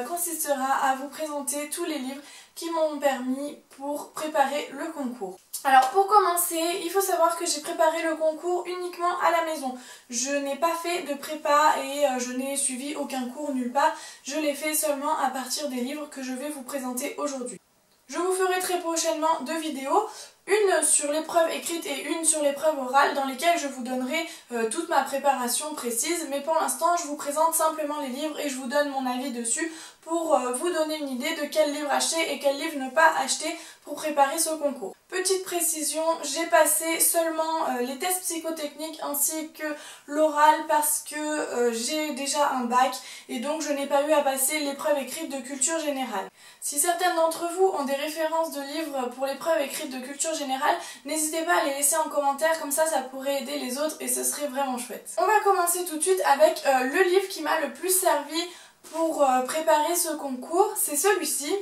consistera à vous présenter tous les livres qui m'ont permis pour préparer le concours. Alors pour commencer, il faut savoir que j'ai préparé le concours uniquement à la maison. Je n'ai pas fait de prépa et je n'ai suivi aucun cours nulle part. Je l'ai fait seulement à partir des livres que je vais vous présenter aujourd'hui. Je vous ferai très prochainement 2 vidéos, une sur l'épreuve écrite et une sur l'épreuve orale dans lesquelles je vous donnerai toute ma préparation précise. Mais pour l'instant, je vous présente simplement les livres et je vous donne mon avis dessus pour vous donner une idée de quel livre acheter et quel livre ne pas acheter pour préparer ce concours. Petite précision, j'ai passé seulement les tests psychotechniques ainsi que l'oral parce que j'ai déjà un bac et donc je n'ai pas eu à passer l'épreuve écrite de culture générale. Si certaines d'entre vous ont des références de livres pour l'épreuve écrite de culture générale, n'hésitez pas à les laisser en commentaire, comme ça pourrait aider les autres et ce serait vraiment chouette. On va commencer tout de suite avec le livre qui m'a le plus servi pour préparer ce concours, c'est celui-ci.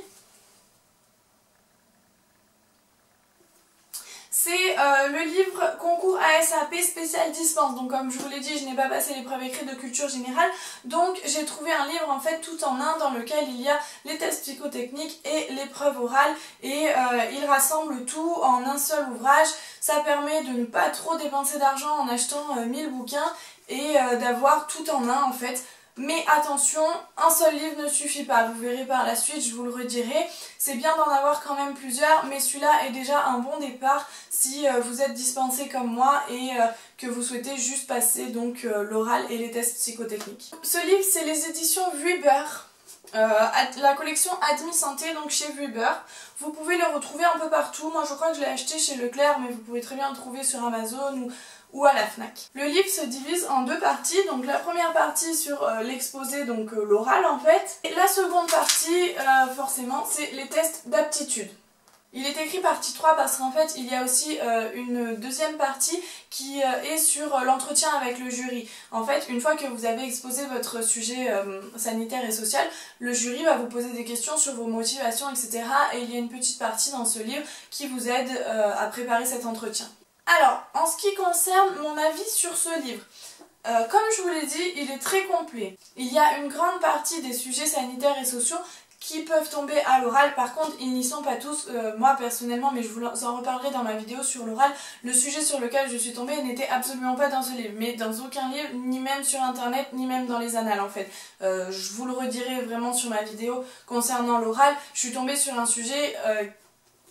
C'est le livre concours ASAP spécial dispense. Donc comme je vous l'ai dit, je n'ai pas passé l'épreuve écrite de culture générale. Donc j'ai trouvé un livre en fait tout en un dans lequel il y a les tests psychotechniques et l'épreuve orale. Et il rassemble tout en un seul ouvrage. Ça permet de ne pas trop dépenser d'argent en achetant 1000 bouquins et d'avoir tout en un en fait. Mais attention, un seul livre ne suffit pas, vous verrez par la suite, je vous le redirai. C'est bien d'en avoir quand même plusieurs, mais celui-là est déjà un bon départ si vous êtes dispensé comme moi et que vous souhaitez juste passer donc l'oral et les tests psychotechniques. Ce livre, c'est les éditions Vuber, la collection Admis Santé, donc chez Vuber. Vous pouvez le retrouver un peu partout. Moi je crois que je l'ai acheté chez Leclerc, mais vous pouvez très bien le trouver sur Amazon ou à la Fnac. Le livre se divise en 2 parties, donc la première partie sur l'exposé, donc l'oral en fait, et la seconde partie forcément c'est les tests d'aptitude. Il est écrit partie 3 parce qu'en fait il y a aussi une deuxième partie qui est sur l'entretien avec le jury. En fait, une fois que vous avez exposé votre sujet sanitaire et social, le jury va vous poser des questions sur vos motivations, etc. Et il y a une petite partie dans ce livre qui vous aide à préparer cet entretien. Alors, en ce qui concerne mon avis sur ce livre, comme je vous l'ai dit, il est très complet. Il y a une grande partie des sujets sanitaires et sociaux qui peuvent tomber à l'oral. Par contre, ils n'y sont pas tous. Moi personnellement, mais je vous en reparlerai dans ma vidéo sur l'oral, le sujet sur lequel je suis tombée n'était absolument pas dans ce livre, mais dans aucun livre, ni même sur internet, ni même dans les annales en fait. Je vous le redirai vraiment sur ma vidéo concernant l'oral. Je suis tombée sur un sujet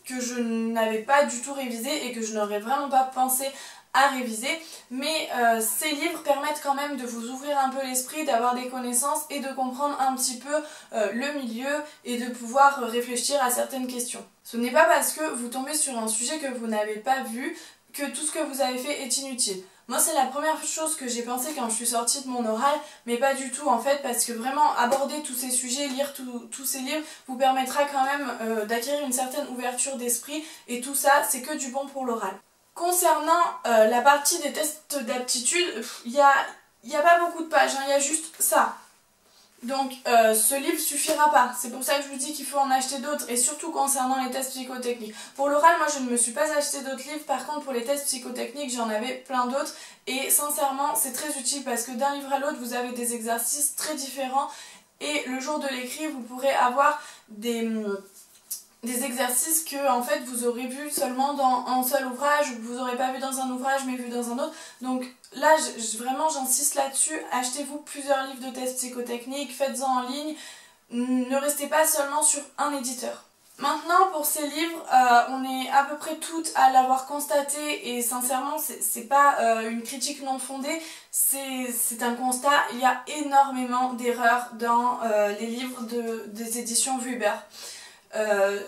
que je n'avais pas du tout révisé et que je n'aurais vraiment pas pensé à réviser, mais ces livres permettent quand même de vous ouvrir un peu l'esprit, d'avoir des connaissances et de comprendre un petit peu le milieu et de pouvoir réfléchir à certaines questions. Ce n'est pas parce que vous tombez sur un sujet que vous n'avez pas vu que tout ce que vous avez fait est inutile. Moi c'est la première chose que j'ai pensé quand je suis sortie de mon oral, mais pas du tout en fait, parce que vraiment aborder tous ces sujets, lire tous ces livres vous permettra quand même d'acquérir une certaine ouverture d'esprit et tout ça c'est que du bon pour l'oral. Concernant la partie des tests d'aptitude, il y a pas beaucoup de pages, hein, il y a juste ça. Donc ce livre suffira pas, c'est pour ça que je vous dis qu'il faut en acheter d'autres, et surtout concernant les tests psychotechniques. Pour l'oral, moi je ne me suis pas acheté d'autres livres, par contre pour les tests psychotechniques j'en avais plein d'autres, et sincèrement c'est très utile parce que d'un livre à l'autre vous avez des exercices très différents, et le jour de l'écrit vous pourrez avoir des exercices que en fait vous aurez vu seulement dans un seul ouvrage, ou que vous n'aurez pas vu dans un ouvrage mais vu dans un autre. Donc là vraiment j'insiste là-dessus, achetez-vous plusieurs livres de tests psychotechniques, faites-en en ligne, ne restez pas seulement sur un éditeur. Maintenant pour ces livres, on est à peu près toutes à l'avoir constaté et sincèrement c'est pas une critique non fondée, c'est un constat, il y a énormément d'erreurs dans les livres des éditions Vuber.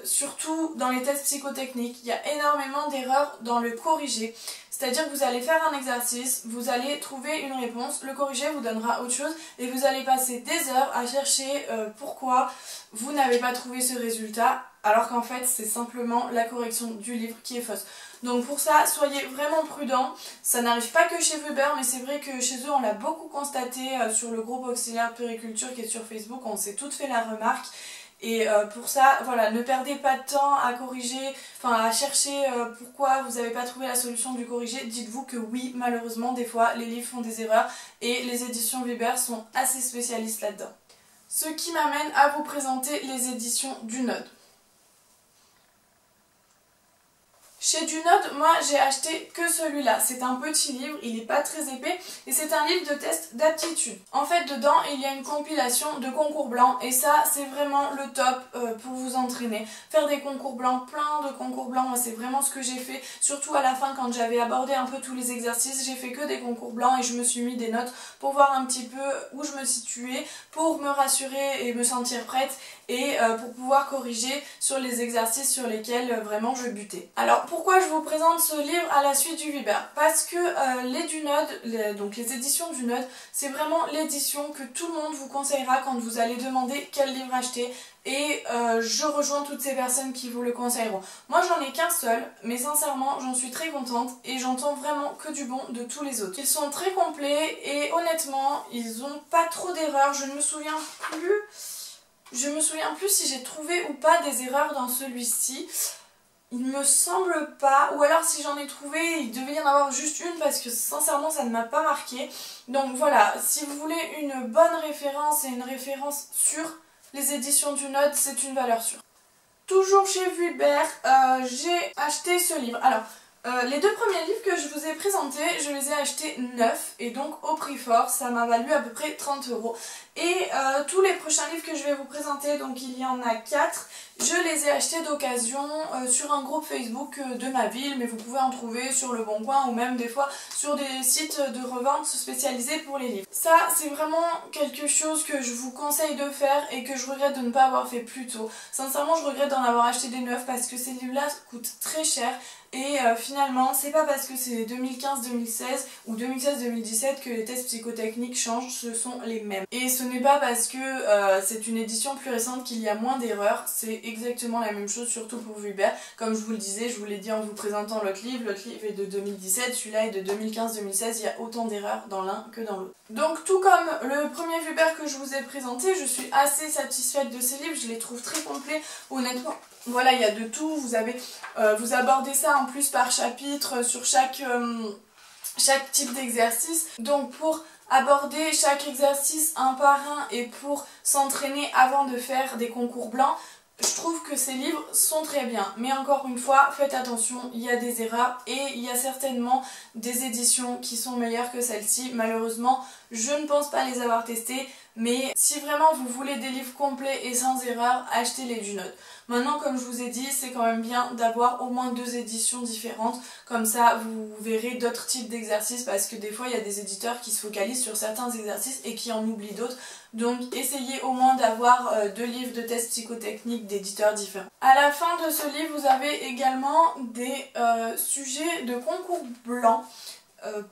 Surtout dans les tests psychotechniques, il y a énormément d'erreurs dans le corrigé. C'est-à-dire que vous allez faire un exercice, vous allez trouver une réponse, le corrigé vous donnera autre chose et vous allez passer des heures à chercher pourquoi vous n'avez pas trouvé ce résultat, alors qu'en fait c'est simplement la correction du livre qui est fausse. Donc pour ça, soyez vraiment prudents. Ça n'arrive pas que chez Vuber, mais c'est vrai que chez eux on l'a beaucoup constaté sur le groupe auxiliaire Puériculture qui est sur Facebook, on s'est toutes fait la remarque. Et pour ça, voilà, ne perdez pas de temps à corriger, enfin à chercher pourquoi vous n'avez pas trouvé la solution du corrigé. Dites-vous que oui, malheureusement, des fois, les livres font des erreurs et les éditions Vuber sont assez spécialistes là-dedans. Ce qui m'amène à vous présenter les éditions Dunod. Chez Dunod, moi j'ai acheté que celui-là. C'est un petit livre, il n'est pas très épais et c'est un livre de test d'aptitude. En fait, dedans, il y a une compilation de concours blancs et ça, c'est vraiment le top pour vous entraîner. Faire des concours blancs, plein de concours blancs, moi c'est vraiment ce que j'ai fait. Surtout à la fin, quand j'avais abordé un peu tous les exercices, j'ai fait que des concours blancs et je me suis mis des notes pour voir un petit peu où je me situais, pour me rassurer et me sentir prête et pour pouvoir corriger sur les exercices sur lesquels vraiment je butais. Alors pourquoi je vous présente ce livre à la suite du Vibert? Parce que les Dunod, donc les éditions Dunod, c'est vraiment l'édition que tout le monde vous conseillera quand vous allez demander quel livre acheter. Et je rejoins toutes ces personnes qui vous le conseilleront. Moi j'en ai qu'un seul, mais sincèrement j'en suis très contente et j'entends vraiment que du bon de tous les autres. Ils sont très complets et honnêtement ils ont pas trop d'erreurs. Je ne me souviens plus si j'ai trouvé ou pas des erreurs dans celui-ci. Il me semble pas, ou alors si j'en ai trouvé, il devait y en avoir juste une parce que sincèrement ça ne m'a pas marqué. Donc voilà, si vous voulez une bonne référence et une référence sûre, les éditions Dunod, c'est une valeur sûre. Toujours chez Vulbert, j'ai acheté ce livre. Alors, les deux premiers livres que je vous ai présentés, je les ai achetés neufs et donc au prix fort, ça m'a valu à peu près 30 €. Et tous les prochains livres que je vais vous présenter, donc il y en a 4, je les ai achetés d'occasion sur un groupe Facebook de ma ville, mais vous pouvez en trouver sur Le Bon Coin ou même des fois sur des sites de revente spécialisés pour les livres. Ça, c'est vraiment quelque chose que je vous conseille de faire et que je regrette de ne pas avoir fait plus tôt. Sincèrement, je regrette d'en avoir acheté des neufs parce que ces livres-là coûtent très cher. Et finalement, c'est pas parce que c'est 2015-2016 ou 2016-2017 que les tests psychotechniques changent, ce sont les mêmes. Et ce n'est pas parce que c'est une édition plus récente qu'il y a moins d'erreurs, c'est exactement la même chose, surtout pour Vulbert. Comme je vous le disais, je vous l'ai dit en vous présentant l'autre livre est de 2017, celui-là est de 2015-2016, il y a autant d'erreurs dans l'un que dans l'autre. Donc tout comme le premier Vulbert que je vous ai présenté, je suis assez satisfaite de ces livres, je les trouve très complets, honnêtement. Voilà, il y a de tout, vous abordez ça en plus par chapitre sur chaque type d'exercice. Donc pour aborder chaque exercice un par un et pour s'entraîner avant de faire des concours blancs, je trouve que ces livres sont très bien. Mais encore une fois, faites attention, il y a des erreurs et il y a certainement des éditions qui sont meilleures que celle-ci. Malheureusement, je ne pense pas les avoir testées, mais si vraiment vous voulez des livres complets et sans erreur, achetez les Dunod. Maintenant, comme je vous ai dit, c'est quand même bien d'avoir au moins 2 éditions différentes. Comme ça, vous verrez d'autres types d'exercices parce que des fois, il y a des éditeurs qui se focalisent sur certains exercices et qui en oublient d'autres. Donc, essayez au moins d'avoir 2 livres de tests psychotechniques d'éditeurs différents. À la fin de ce livre, vous avez également des sujets de concours blancs.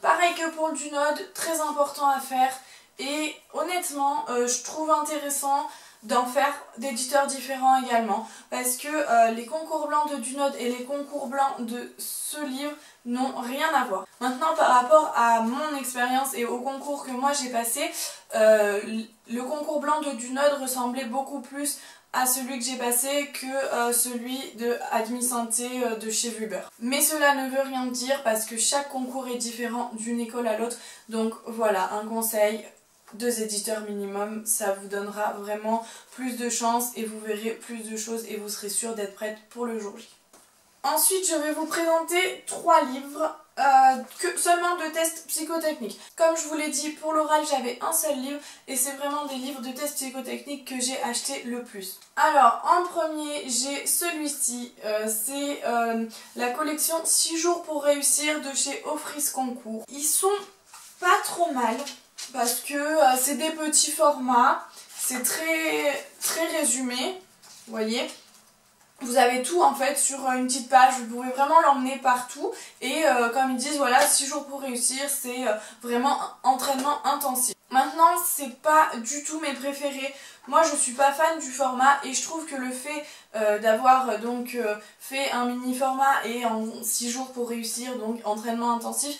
Pareil que pour le Dunod, très important à faire. Et honnêtement, je trouve intéressant d'en faire d'éditeurs différents également parce que les concours blancs de Dunod et les concours blancs de ce livre n'ont rien à voir. Maintenant, par rapport à mon expérience et au concours que moi j'ai passé, le concours blanc de Dunod ressemblait beaucoup plus à celui que j'ai passé que celui de Admis Santé de chez Vulbert. Mais cela ne veut rien dire parce que chaque concours est différent d'une école à l'autre. Donc voilà, un conseil, 2 éditeurs minimum, ça vous donnera vraiment plus de chance et vous verrez plus de choses et vous serez sûr d'être prête pour le jour J. Ensuite, je vais vous présenter 3 livres seulement de tests psychotechniques. Comme je vous l'ai dit, pour l'oral, j'avais un seul livre et c'est vraiment des livres de tests psychotechniques que j'ai acheté le plus. Alors, en premier, j'ai celui-ci. C'est la collection 6 jours pour réussir de chez Offris Concours. Ils sont pas trop mal parce que c'est des petits formats, c'est très résumé, vous voyez. Vous avez tout en fait sur une petite page, vous pouvez vraiment l'emmener partout et comme ils disent, voilà, 6 jours pour réussir, c'est vraiment entraînement intensif. Maintenant, c'est pas du tout mes préférés. Moi, je suis pas fan du format et je trouve que le fait d'avoir donc fait un mini format et en 6 jours pour réussir, donc entraînement intensif,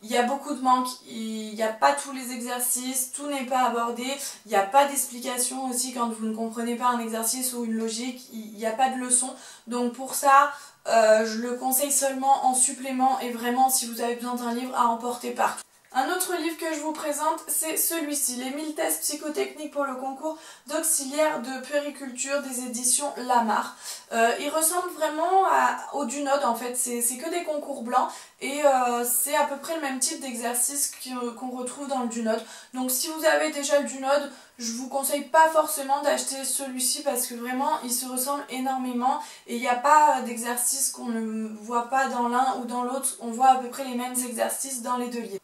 il y a beaucoup de manques, il n'y a pas tous les exercices, tout n'est pas abordé, il n'y a pas d'explication aussi quand vous ne comprenez pas un exercice ou une logique, il n'y a pas de leçon. Donc pour ça, je le conseille seulement en supplément et vraiment si vous avez besoin d'un livre à emporter partout. Un autre livre que je vous présente, c'est celui-ci, Les 1000 tests psychotechniques pour le concours d'auxiliaire de puériculture des éditions Lamar. Il ressemble vraiment au Dunod en fait, c'est que des concours blancs et c'est à peu près le même type d'exercice qu'on retrouve dans le Dunod. Donc si vous avez déjà le Dunod, je vous conseille pas forcément d'acheter celui-ci parce que vraiment il se ressemble énormément et il n'y a pas d'exercice qu'on ne voit pas dans l'un ou dans l'autre, on voit à peu près les mêmes exercices dans les deux livres.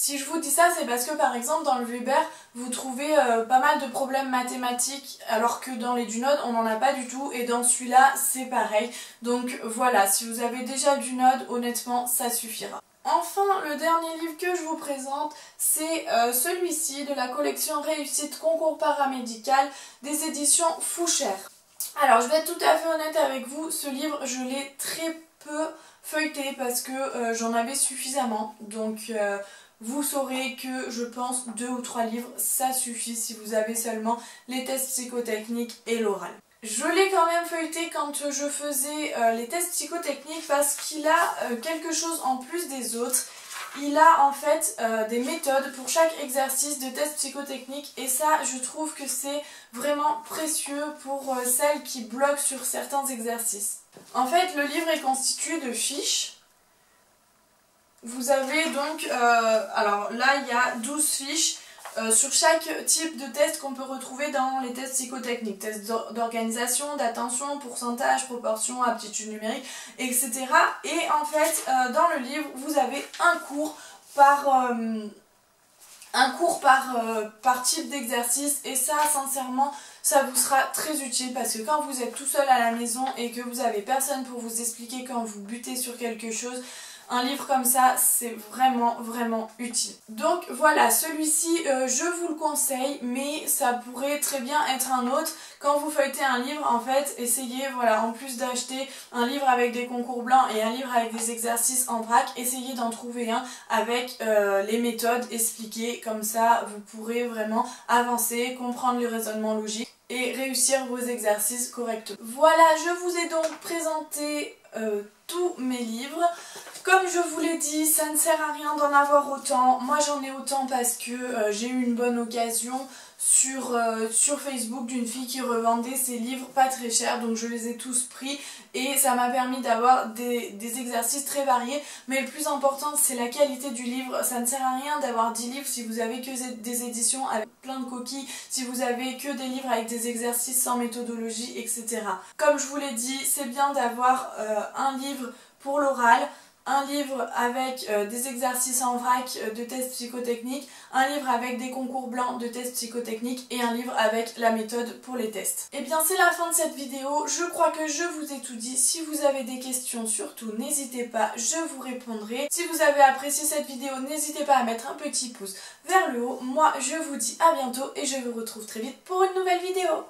Si je vous dis ça, c'est parce que par exemple dans le Weber, vous trouvez pas mal de problèmes mathématiques alors que dans les Dunod, on n'en a pas du tout et dans celui-là, c'est pareil. Donc voilà, si vous avez déjà le Dunod, honnêtement, ça suffira. Enfin, le dernier livre que je vous présente, c'est celui-ci de la collection Réussite Concours Paramédical des éditions Fouchère. Alors, je vais être tout à fait honnête avec vous, ce livre, je l'ai très peu feuilleté parce que j'en avais suffisamment. Donc, vous saurez que je pense 2 ou 3 livres, ça suffit si vous avez seulement les tests psychotechniques et l'oral. Je l'ai quand même feuilleté quand je faisais les tests psychotechniques parce qu'il a quelque chose en plus des autres. Il a en fait des méthodes pour chaque exercice de test psychotechnique et ça je trouve que c'est vraiment précieux pour celles qui bloquent sur certains exercices. En fait le livre est constitué de fiches. Vous avez donc, alors là il y a 12 fiches sur chaque type de test qu'on peut retrouver dans les tests psychotechniques. Tests d'organisation, d'attention, pourcentage, proportion, aptitude numérique, etc. Et en fait, dans le livre, vous avez un cours par type d'exercice et ça, sincèrement, ça vous sera très utile parce que quand vous êtes tout seul à la maison et que vous n'avez personne pour vous expliquer quand vous butez sur quelque chose, un livre comme ça, c'est vraiment utile. Donc voilà, celui-ci, je vous le conseille, mais ça pourrait très bien être un autre. Quand vous feuilletez un livre, en fait, essayez, voilà, en plus d'acheter un livre avec des concours blancs et un livre avec des exercices en vrac, essayez d'en trouver un avec les méthodes expliquées. Comme ça, vous pourrez vraiment avancer, comprendre le raisonnement logique et réussir vos exercices correctement. Voilà, je vous ai donc présenté tous mes livres. Comme je vous l'ai dit, ça ne sert à rien d'en avoir autant. Moi j'en ai autant parce que j'ai eu une bonne occasion sur Facebook d'une fille qui revendait ses livres pas très cher, donc je les ai tous pris et ça m'a permis d'avoir des exercices très variés, mais le plus important c'est la qualité du livre. Ça ne sert à rien d'avoir 10 livres si vous avez que des éditions avec plein de coquilles, si vous avez que des livres avec des exercices sans méthodologie, etc. Comme je vous l'ai dit, c'est bien d'avoir un livre pour l'oral, un livre avec des exercices en vrac de tests psychotechniques, un livre avec des concours blancs de tests psychotechniques et un livre avec la méthode pour les tests. Et bien c'est la fin de cette vidéo, je crois que je vous ai tout dit. Si vous avez des questions surtout n'hésitez pas, je vous répondrai. Si vous avez apprécié cette vidéo n'hésitez pas à mettre un petit pouce vers le haut. Moi je vous dis à bientôt et je vous retrouve très vite pour une nouvelle vidéo.